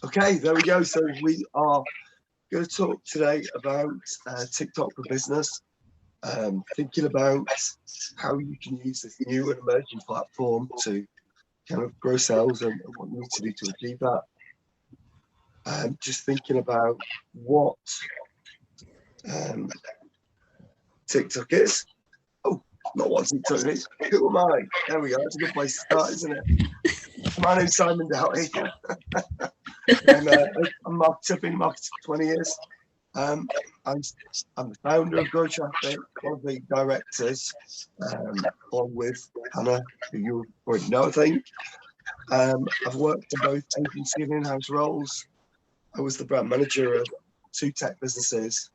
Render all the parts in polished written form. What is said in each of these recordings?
Okay, there we go. So we are going to talk today about TikTok for business, thinking about how you can use this new and emerging platform to kind of grow sales and what you need to do to achieve that. Just thinking about what TikTok is. Oh, not what TikTok is. Who am I? There we go. That's a good place to start, isn't it? My name's Simon Doughty. I'm a marketer, been in marketing for 20 years. I'm the founder of Grow Traffic, one of the directors, along with Hannah, who you already know, I think. I've worked in both agency and in-house roles. I was the brand manager of 2 tech businesses,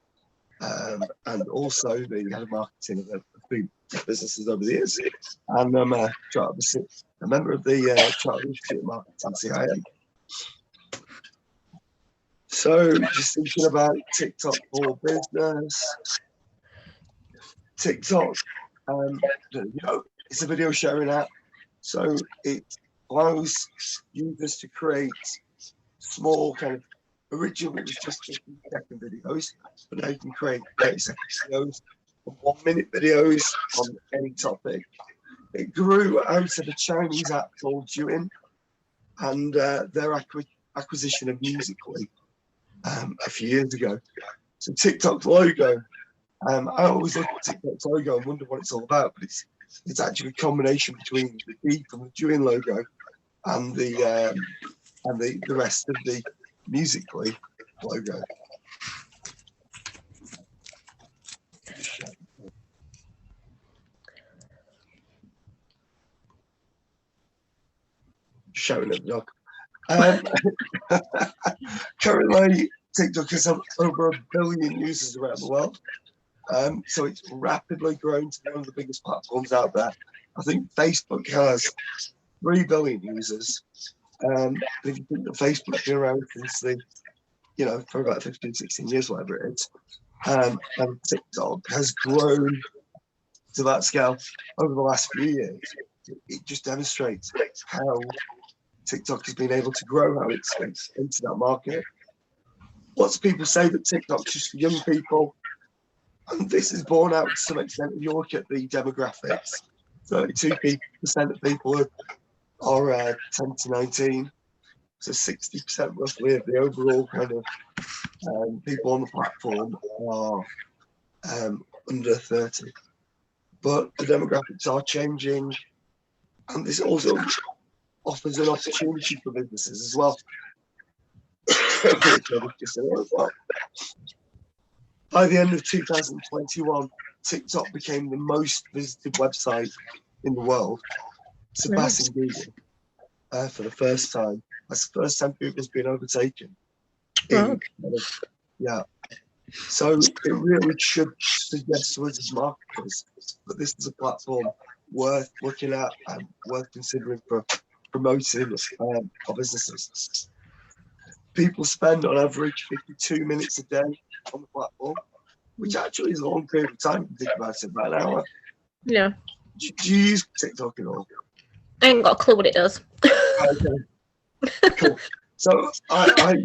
and also the head of marketing of 3 tech businesses over the years. And I'm a member of the Chartered Institute of Marketing, CIM. So just thinking about TikTok for business. TikTok, it's a video sharing app. So it allows users to create small originally it was just 15-second videos, but now you can create 30-second videos, 1-minute videos on any topic. It grew out of a Chinese app called Douyin and their acquisition of Musical.ly a few years ago. So TikTok's logo, I always look at TikTok's logo and wonder what it's all about, but it's actually a combination between the D from the Douyin logo and the rest of the Musical.ly logo. Showing it, dog. Currently, TikTok has over 1 billion users around the world. So it's rapidly grown to be one of the biggest platforms out there. I think Facebook has 3 billion users. If you think that Facebook's been around since for about 15, 16 years, whatever it is, and TikTok has grown to that scale over the last few years. It just demonstrates how TikTok has been able to grow how it's into that market. Lots of people say that TikTok's just for young people, and this is borne out to some extent. If you look at the demographics, 32% of people are 10 to 19, so 60% roughly of the overall people on the platform are under 30. But the demographics are changing, and this also offers an opportunity for businesses as well. By the end of 2021, TikTok became the most visited website in the world, surpassing Google for the first time. That's the first time Google's been overtaken. So it really should suggest to us as marketers that this is a platform worth looking at and worth considering for promoting our businesses. People spend on average 52 minutes a day on the platform, which actually is a long period of time if you think about it, about an hour. Yeah. Do you use TikTok at all? I ain't got a clue what it does. Okay. Cool. So I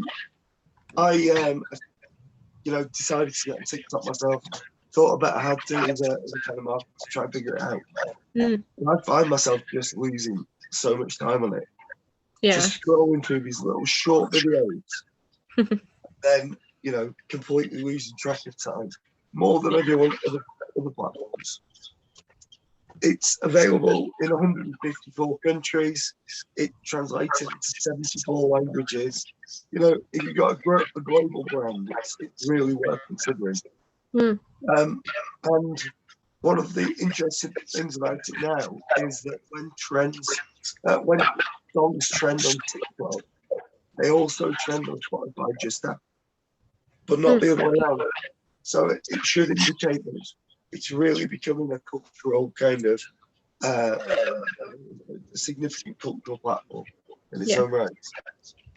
decided to get on TikTok myself. Thought about how to do it as a kind of market to try and figure it out. And I find myself just losing so much time on it. Yeah. Just scrolling through these little short videos, then completely losing track of time more than I do on other platforms. It's available in 154 countries. It translated into 74 languages. If you've got a global brand, it's really worth considering. And one of the interesting things about it now is that when songs trend on TikTok, they also trend on Spotify just after, but not the other way around. So it should indicate that it's really becoming a cultural significant cultural platform in its own right.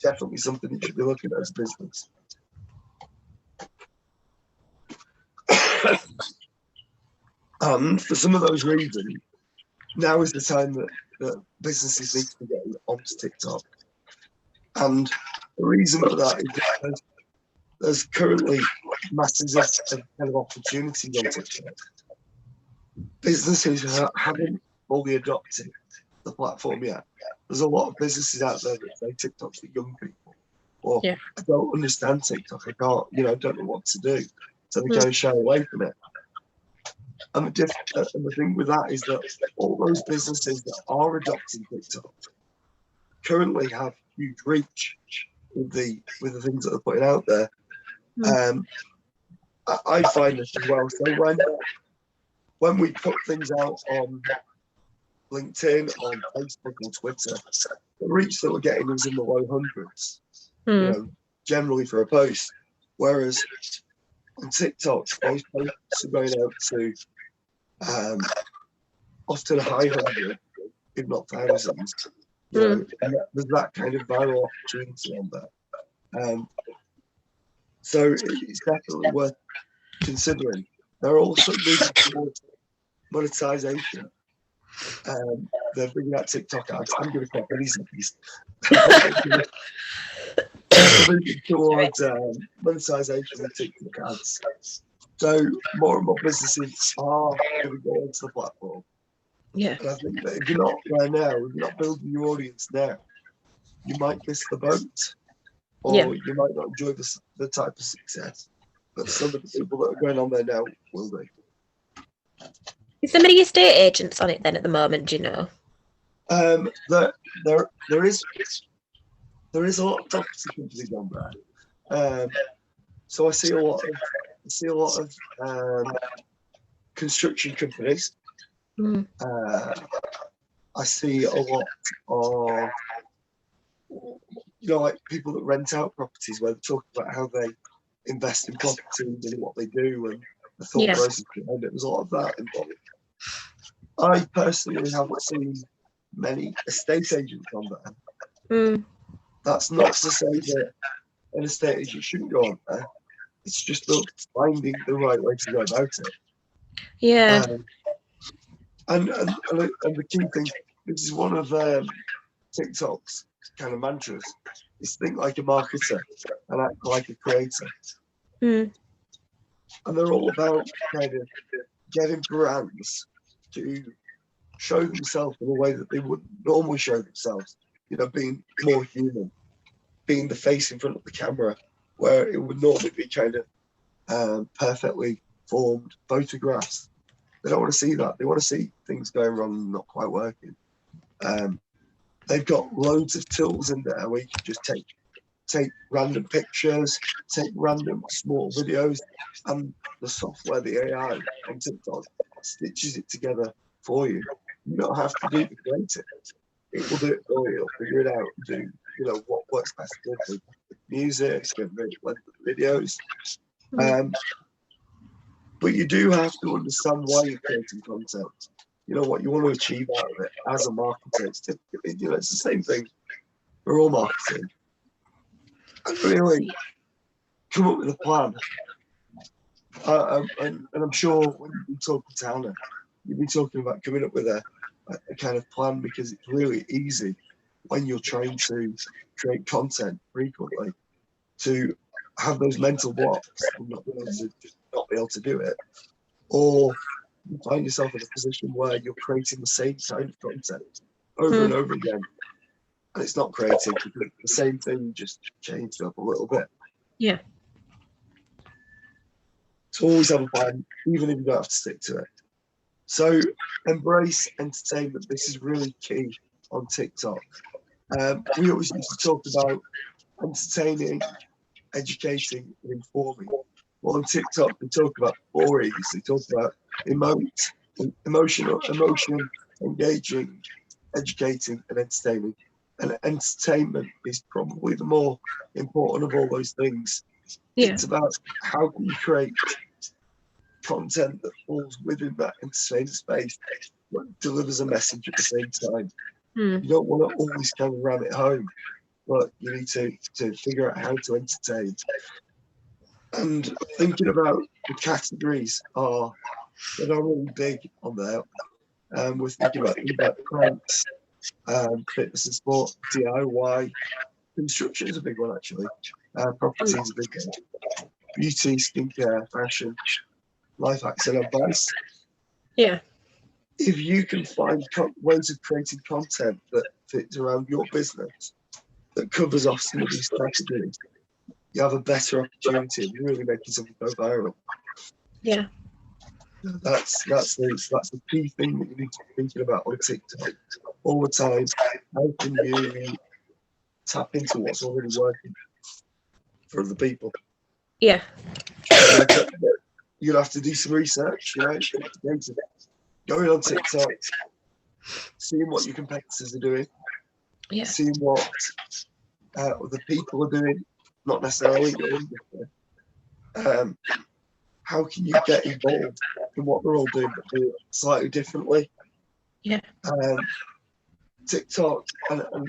Definitely something you should be looking at as a business. And for some of those reasons, now is the time that businesses need to be getting onto TikTok. And the reason for that is because there's currently masses of kind of opportunities on TikTok. Businesses haven't fully adopted the platform yet. There's a lot of businesses out there that say TikTok's for young people, or Yeah. I don't understand TikTok. I can't, I don't know what to do. So they go shy away from it. And the thing with that is that all those businesses that are adopting TikTok currently have huge reach with the things that they're putting out there. I find this as well. So when we put things out on LinkedIn, on Facebook, on Twitter, the reach that we're getting is in the low hundreds, generally for a post. Whereas on TikTok, those posts are going out to often a high hundred, if not thousands. And there's that kind of viral opportunity on there. So it's definitely worth considering. They're also moving towards monetization. They're bringing out TikTok ads. I'm going to call these. They're moving towards monetization of TikTok ads. So more and more businesses are going to go onto the platform. Yeah. And I think that if you're not there now, if you're not building your audience now, you might miss the boat, or you might not enjoy the type of success that some of the people that are going on there now will do. Is there many estate agents on it then at the moment? Do you know? There is a lot of property companies on there. So I see a lot of construction companies. I see a lot of like people that rent out properties where they talk about how they invest in properties and what they do and the thought process behind it. There's a lot of that involved. I personally haven't seen many estate agents on there. That's not to say that an estate agent shouldn't go on there. It's just finding the right way to go about it. Yeah. And the key thing, this is one of TikTok's kind of mantras, is think like a marketer and act like a creator. And they're all about kind of getting brands to show themselves in a way that they wouldn't normally show themselves, being more human, being the face in front of the camera, where it would normally be kind of perfectly formed photographs. They don't want to see that. They want to see things going wrong and not quite working. They've got loads of tools in there where you can just take random pictures, take random small videos, and the software, the AI on TikTok, stitches it together for you. You don't have to do the creative. It will do it for you. It'll figure it out and do, what works best with music and videos. But you do have to understand why you're creating content. What you want to achieve out of it as a marketer. It's typically, it's the same thing for all marketing. And really come up with a plan. And I'm sure when you've been talking to Hannah, you've been talking about coming up with a kind of plan, because it's really easy when you're trying to create content frequently to have those mental blocks and not be able to do it, or you find yourself in a position where you're creating the same kind of content over and over again, and it's not creative because the same thing, just changed up a little bit. Yeah. So always have a plan, even if you don't have to stick to it. So embrace entertainment. This is really key on TikTok. We always used to talk about entertaining, educating, and informing. Well, on TikTok, they talk about stories. They talk about emotion, engaging, educating, and entertaining. And entertainment is probably the more important of all those things. Yeah. It's about how can you create content that falls within that entertainment space, but delivers a message at the same time. You don't want to always kind of ram it home, but you need to figure out how to entertain. And thinking about the categories that are really big on there. We're thinking about pranks, fitness and sport, DIY, Construction is a big one, actually. Property is a big one. Beauty, skincare, fashion, life hacks and advice. Yeah. If you can find ways of creating content that fits around your business, that covers off some of these categories, you have a better opportunity of really making something go viral. Yeah. That's the key thing that you need to be thinking about on TikTok all the time. How can you tap into what's already working for other people? Yeah. You'll have to do some research, you know, going on TikTok, seeing what your competitors are doing, Yeah. seeing what other people are doing, not necessarily your industry. How can you get involved in what they're all doing, but do it slightly differently? Yeah. TikTok, and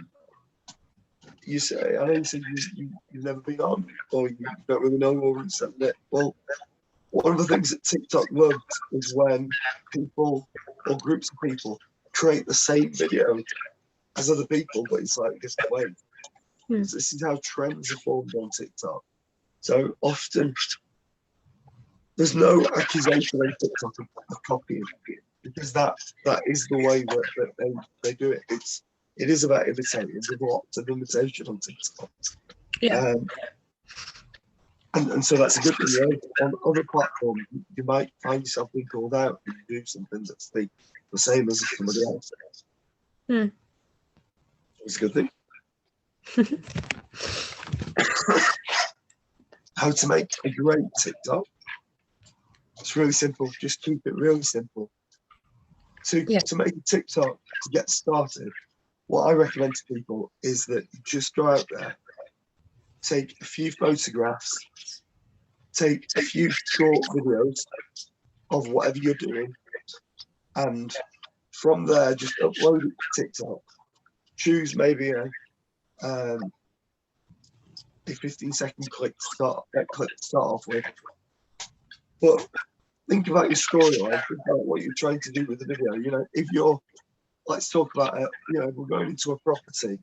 you say, I know you said you've never been on, or you don't really know more than it. Well, one of the things that TikTok loves is when people or groups of people create the same video as other people, but in slightly different ways. So this is how trends are formed on TikTok. So often there's no accusation on TikTok of copying, because that is the way that they do it. It is about imitating. There's lots of imitation on TikTok. Yeah. And so that's a good thing. You know? On other platforms, you might find yourself being called out if you do something that's the same as somebody else. It's a good thing. How to make a great TikTok? It's really simple. Just keep it really simple. To make a TikTok to get started, what I recommend to people is that you just go out there, take a few photographs, take a few short videos of whatever you're doing, and from there just upload it to TikTok. Choose maybe a 15-second clip to start off with, but think about your storyline. Think about what you're trying to do with the video. You know, if you're, let's talk about it. You know, if we're going into a property,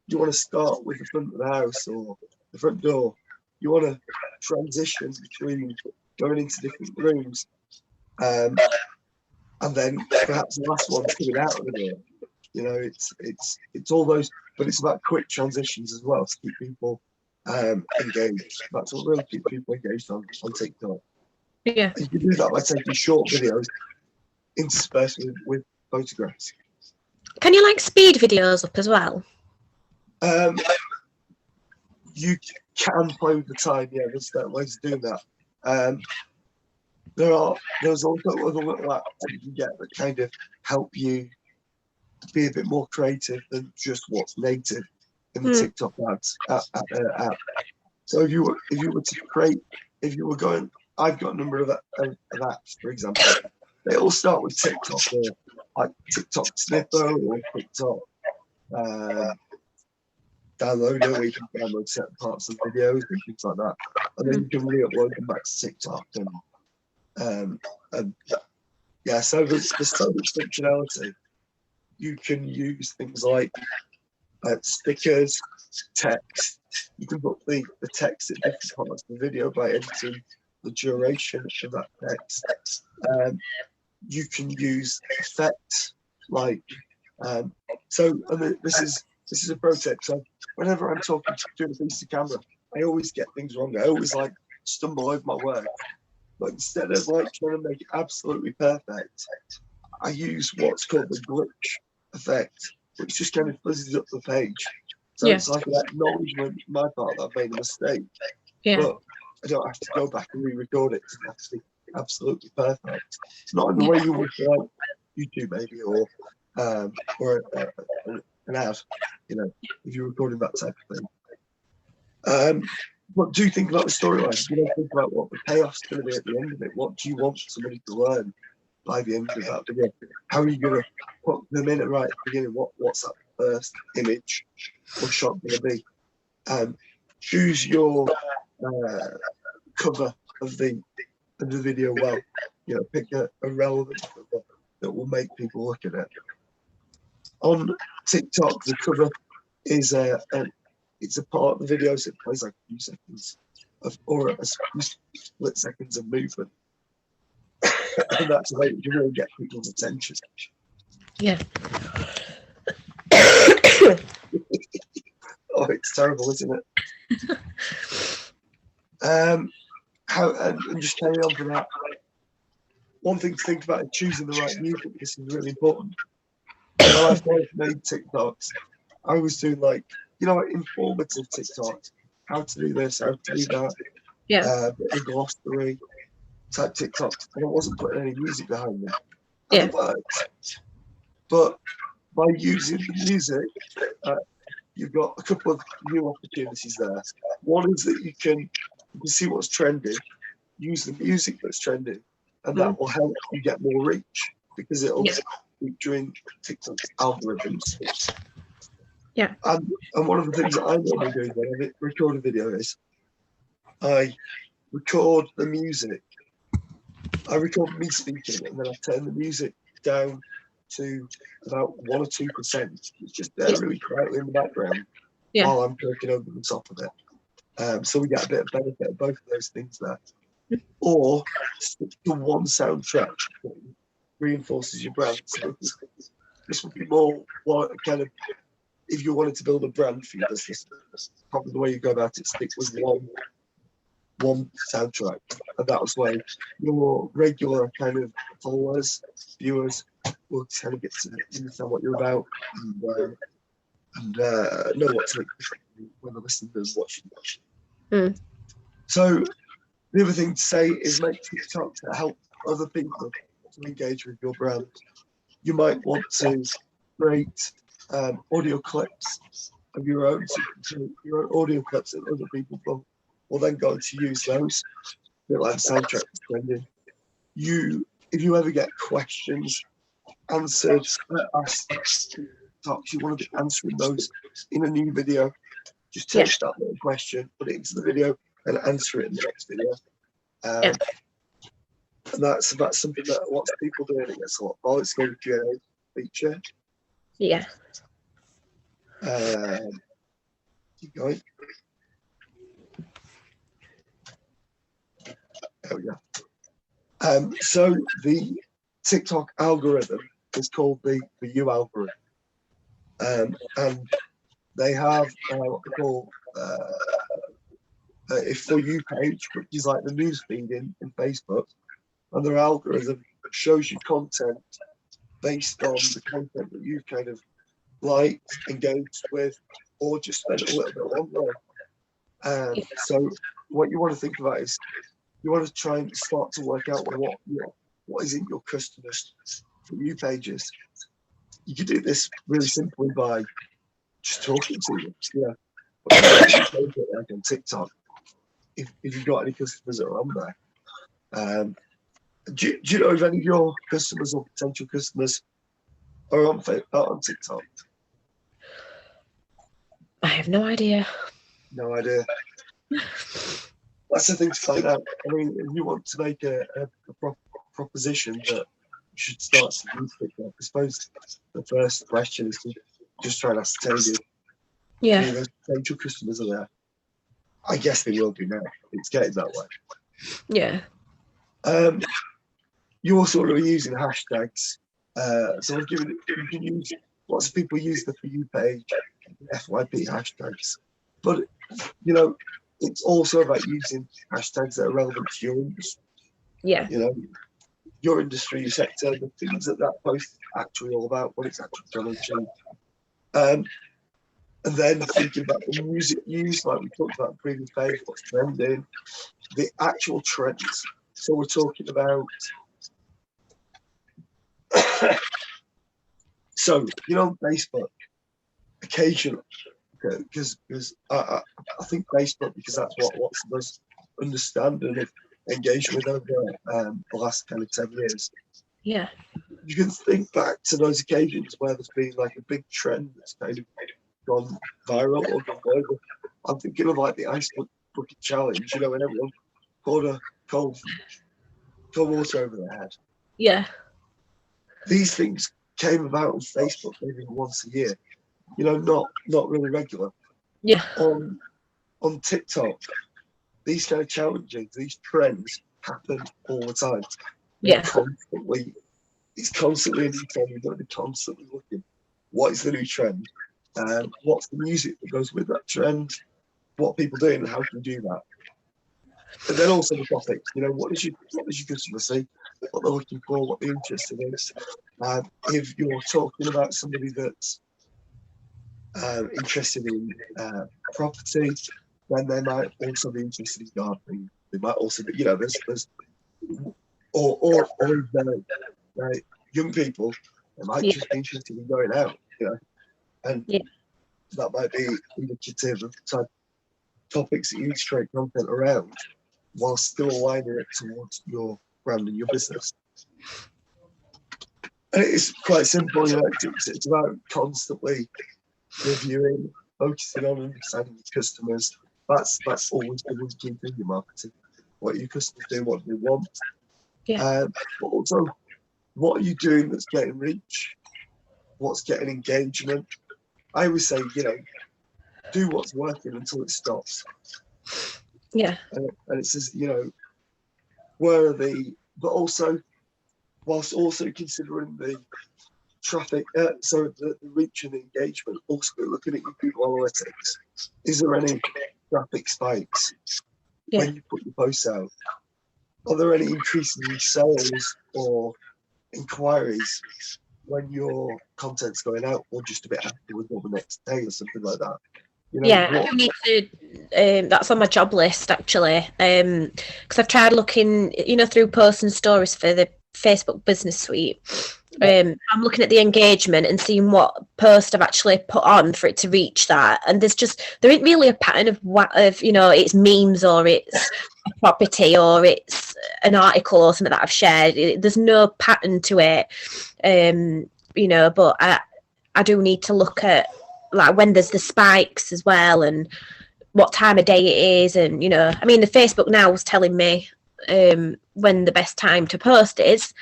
you want to start with the front of the house or the front door. You want to transition between going into different rooms, and then perhaps the last one's coming out of the door. You know, it's all those, but it's about quick transitions as well to keep people engaged. That's what really keeps people engaged on TikTok. Yeah. And you can do that by taking short videos interspersed with photographs. Can you like speed videos up as well? You can play with the time, yeah, there's certain ways of doing that. There's also other little apps that you can get that kind of help you be a bit more creative than just what's native in the TikTok ads app. So if you were to create, if you were going, I've got a number of apps, for example. They all start with TikTok, or like TikTok Snipper or TikTok downloader, where you can download certain parts of videos and things like that, and then you can re-upload them back to TikTok. And yeah, so there's so much functionality. You can use things like stickers, text. You can put the text at different parts of the video by editing the duration of that text. You can use effects like this is a pro tip. So whenever I'm talking to a piece of camera, I always get things wrong. I always like stumble over my words. But instead of like trying to make it absolutely perfect, I use what's called the glitch effect, which just kind of fuzzes up the page. So it's like an acknowledgement on my part that I've made a mistake. But I don't have to go back and re-record it. It doesn't have to be absolutely perfect. Not in the way you would for like YouTube maybe, or an ad, you know, if you're recording that type of thing. But do think about the storyline. You know, think about what the payoff's going to be at the end of it. What do you want somebody to learn by the end of that video? How are you going to put them in right at the beginning? What's that first image or shot going to be? Choose your cover of the video well. You know, pick a relevant cover that will make people look at it. On TikTok, the cover is it's a part of the video, so it plays like a few seconds or a few split seconds of movement. And that's the way you really get people's attention. Yeah. Oh, it's terrible, isn't it? And just carry on for that. One thing to think about is choosing the right music. This is really important. When I first made TikToks, I was doing like, informative TikToks. How to do this, how to do that. Yeah. A glossary type TikToks. And I wasn't putting any music behind them. Yeah. And it worked. But by using the music, you've got a couple of new opportunities there. One is that you can see what's trending, use the music that's trending, and that will help you get more reach because it'll feature in TikTok's algorithms. Yeah. And one of the things that I normally do when I record a video is I record the music. I record me speaking, and then I turn the music down to about 1 or 2%. It's just there really quietly in the background while I'm talking over the top of it. So we get a bit of benefit of both of those things there. Or stick to one soundtrack that reinforces your brand. So this would be more kind of, if you wanted to build a brand for your business, probably the way you go about it, stick with one soundtrack. And that was why your regular kind of followers, viewers, will kind of get to understand what you're about and know what to expect when they're listening and watching. So the other thing to say is make TikToks that help other people to engage with your brand. You might want to create audio clips of your own, so your own audio clips that other people will then go to use those. A bit like the soundtrack trending. If you ever get questions answered, asked talks, you want to be answering those in a new video. Just take that little question, put it into the video, and answer it in the next video. And that's something that lots of people do, and it gets a lot more. It's called a Q&A feature. Yeah. Keep going. There we go. So the TikTok algorithm is called the U algorithm. And they have what they call a For You page, which is like the news feed in Facebook. And their algorithm shows you content based on the content that you kind of liked, engaged with, or just spent a little bit longer on. So what you want to think about is you want to try and start to work out what is in your customers' For You pages. You can do this really simply by just talking to them. Yeah. Like on TikTok, if you've got any customers that are on there. Do you know if any of your customers or potential customers are on TikTok? I have no idea. No idea. That's the thing to find out. I mean, if you want to make a proposition that you should start to use TikTok, I suppose the first question is to just try and ascertain if those potential customers are there. I guess they will be now. It's getting that way. Yeah. You also want to be using hashtags. So I've given you can use lots of people use the For You page, FYP hashtags. But it's also about using hashtags that are relevant to your industry. Yeah. Your industry, your sector, the things that post is actually all about, what it's actually trying to achieve. And then thinking about the music used, like we talked about in the previous page, what's trending, the actual trends. So we're talking about so Facebook occasionally, because I think Facebook, because that's what's the most understanding of engagement over the last kind of 10 years. Yeah. You can think back to those occasions where there's been like a big trend that's kind of gone viral or gone global. I'm thinking of like the ice bucket challenge, when everyone poured a cold water over their head. Yeah. These things came about on Facebook maybe once a year, not really regular. Yeah. On TikTok, these kind of challenges, these trends happen all the time. Yeah. It's constantly a new trend. You've got to be constantly looking. What is the new trend? What's the music that goes with that trend? What are people doing and how can you do that? And then also the topics, what does your customer see? What they're looking for, what they're interested in. If you're talking about somebody that's interested in property, then they might also be interested in gardening. They might also be, there's or if they're young people, they might just be interested in going out, and that might be indicative of the type of topics that you need to create content around, while still aligning it towards your brand and your business. And it's quite simple, it's about constantly reviewing, focusing on understanding your customers. That's always the key thing in marketing. What your customers do, what they want. But also, what are you doing that's getting reach? What's getting engagement? I always say, do what's working until it stops. Yeah. And it says, where are but also, whilst also considering the traffic, the reach and engagement, also looking at your Google Analytics. Is there any traffic spikes when you put your posts out? Are there any increases in sales or inquiries when your content's going out, or just a bit afterwards or the next day or something like that? I do need to. That's on my job list actually, because I've tried looking, through posts and stories for the Facebook Business Suite. I'm looking at the engagement and seeing what post I've actually put on for it to reach that, and there isn't really a pattern of it's memes or it's a property or it's an article or something that I've shared. There's no pattern to it, but I do need to look at like when there's the spikes as well and what time of day it is, and the Facebook now is telling me when the best time to post is.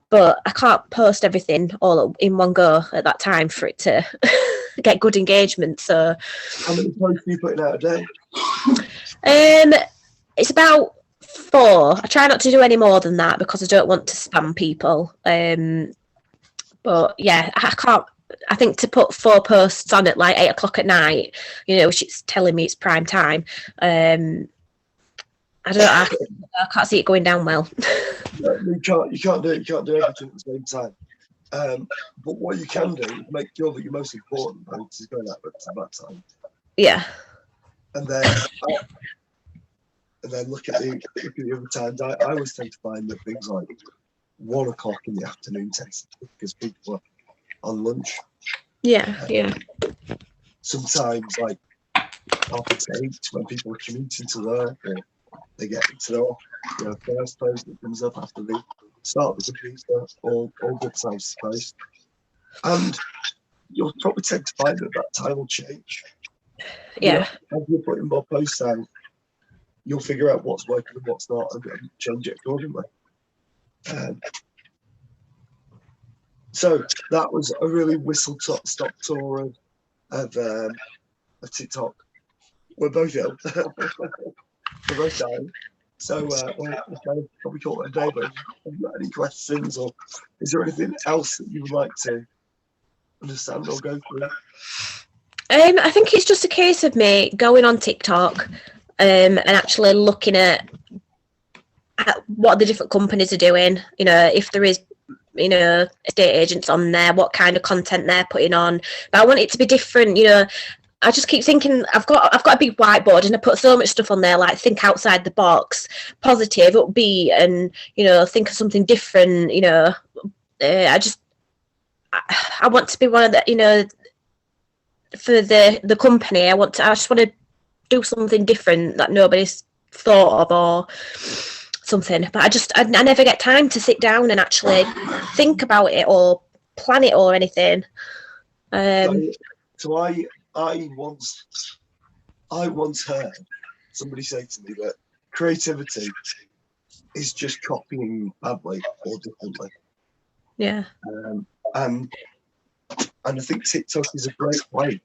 But I can't post everything all in one go at that time for it to get good engagement. So, how many posts are you putting out a day? It's about 4. I try not to do any more than that because I don't want to spam people. But yeah, I can't. I think to put 4 posts on at like 8 o'clock at night, which it's telling me it's prime time. I can't see it going down well. You can't do everything at the same time. But what you can do is make sure that your most important post is going out at that time. Yeah. And then look at the other times. I always tend to find that things like 1 o'clock in the afternoon tends to, because people are on lunch. Yeah. Sometimes like 8:30 when people are commuting to work, or they get into the first post that comes up after they start the computer, all good times to post. And you'll probably tend to find that time will change. Yeah. As you're putting more posts out, you'll figure out what's working and what's not, and change it accordingly. So that was a really whistle-stop tour of TikTok. We're both ill. We're both dying. So we'll probably call it a day, but have you got any questions, or is there anything else that you would like to understand or go through? I think it's just a case of me going on TikTok and actually looking at what the different companies are doing. If there is, estate agents on there, what kind of content they're putting on. But I want it to be different. I just keep thinking I've got a big whiteboard and I put so much stuff on there, like think outside the box, positive, upbeat, and think of something different. I want to be one of the for the company. I just want to do something different that nobody's thought of or something. But I never get time to sit down and actually think about it or plan it or anything. So I once heard somebody say to me that creativity is just copying badly or differently. Yeah. And I think TikTok is a great way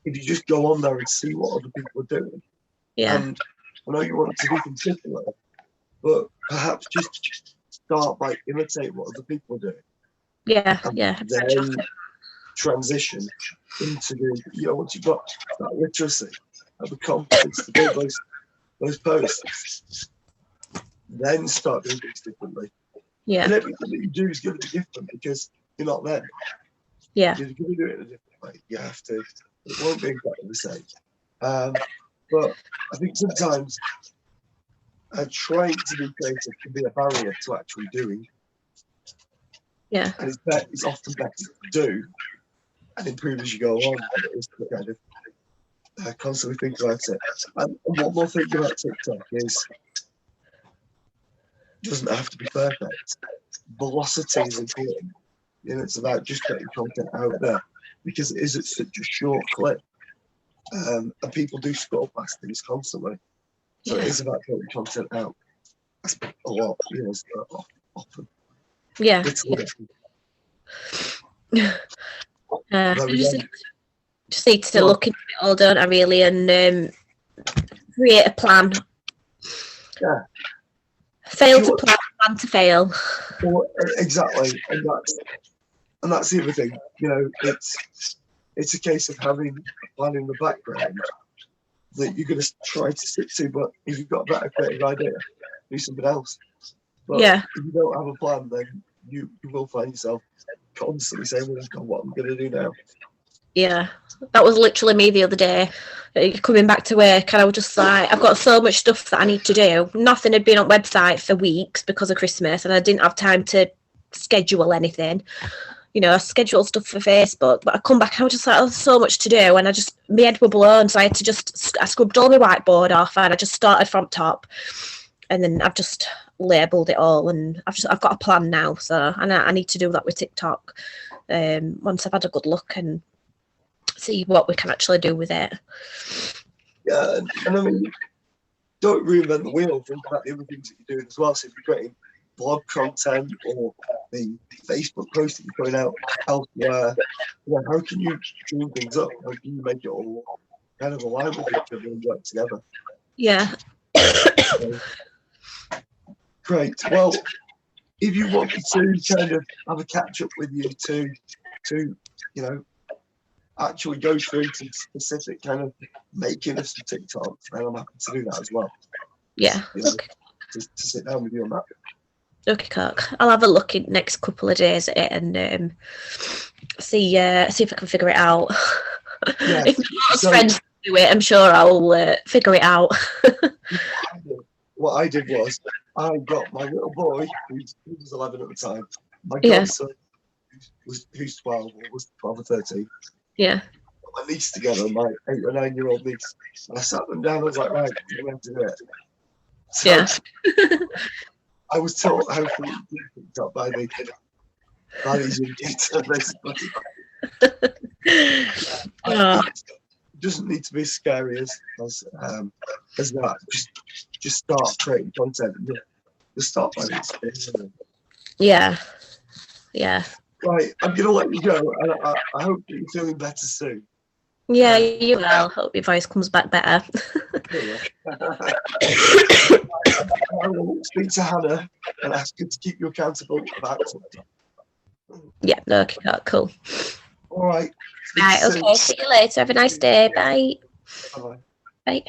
if you just go on there and see what other people are doing, Yeah. and I know you want to do things differently, but perhaps just start by imitating what other people are doing. Yeah. And Yeah. then transition into doing, once you've got that literacy and the confidence to do those posts, then start doing things differently. Yeah. And everything that you do is going to be different because you're not them. Yeah. You're going to do it in a different way. You have to. It won't be exactly the same. But I think sometimes trying to be creative can be a barrier to actually doing. Yeah. And it's often better to do and improve as you go on. It's to kind of constantly think about it. And one more thing about TikTok is it doesn't have to be perfect. Velocity is important. It's about just getting content out there because it is at such a short clip. And people do scroll past things constantly. So it is about getting content out. That's a lot, often. Yeah. Just need to look into it all, don't I, really, and create a plan. Yeah. Fail to plan to fail. Well, exactly, and that's the other thing. It's a case of having a plan in the background that you're going to try to stick to. But if you've got a better creative idea, do something else. But if you don't have a plan, then you will find yourself constantly saying, "Well, God, what am I going to do now?" Yeah, that was literally me the other day. Coming back to work, and I was just like, I've got so much stuff that I need to do. Nothing had been on website for weeks because of Christmas, and I didn't have time to schedule anything. I scheduled stuff for Facebook, but I come back, I was just like, there's so much to do, and my head were blown, so I scrubbed all my whiteboard off, and I just started from top, and then I've just labelled it all, and I've got a plan now, so I need to do that with TikTok once I've had a good look and see what we can actually do with it. Yeah, and I mean, don't reinvent the wheel. Think about the other things that you're doing as well. So if you're creating blog content or the Facebook post that you're putting out elsewhere, how can you dream things up? How can you make it all kind of align with each other and work together? Yeah. Great. Well, if you wanted to kind of have a catch up with you to actually go through some specific kind of making of some TikToks, then I'm happy to do that as well. Yeah. Okay. To sit down with you on that. Okay, Cook. I'll have a look in next couple of days at it and see if I can figure it out. Yeah. If my friends do it, I'm sure I'll figure it out. What I did was I got my little boy, who was 11 at the time, my godson, who's 12 or was 12 or 13. Yeah. My niece together, my 8 or 9-year-old niece. And I sat them down, I was like, right, we're going to do it. So yeah. I was taught how to do TikTok by these young kids, basically. It doesn't need to be as scary as that. Just start creating content. Just start by this. Yeah. Yeah. Right, I'm going to let you go, and I hope that you're feeling better soon. Yeah, you will. Hope your voice comes back better. I will speak to Hannah and ask her to keep you accountable about something. Yeah, okay, cool. All right. Right, okay, see you later. Have a nice day. Bye. Bye-bye. Bye.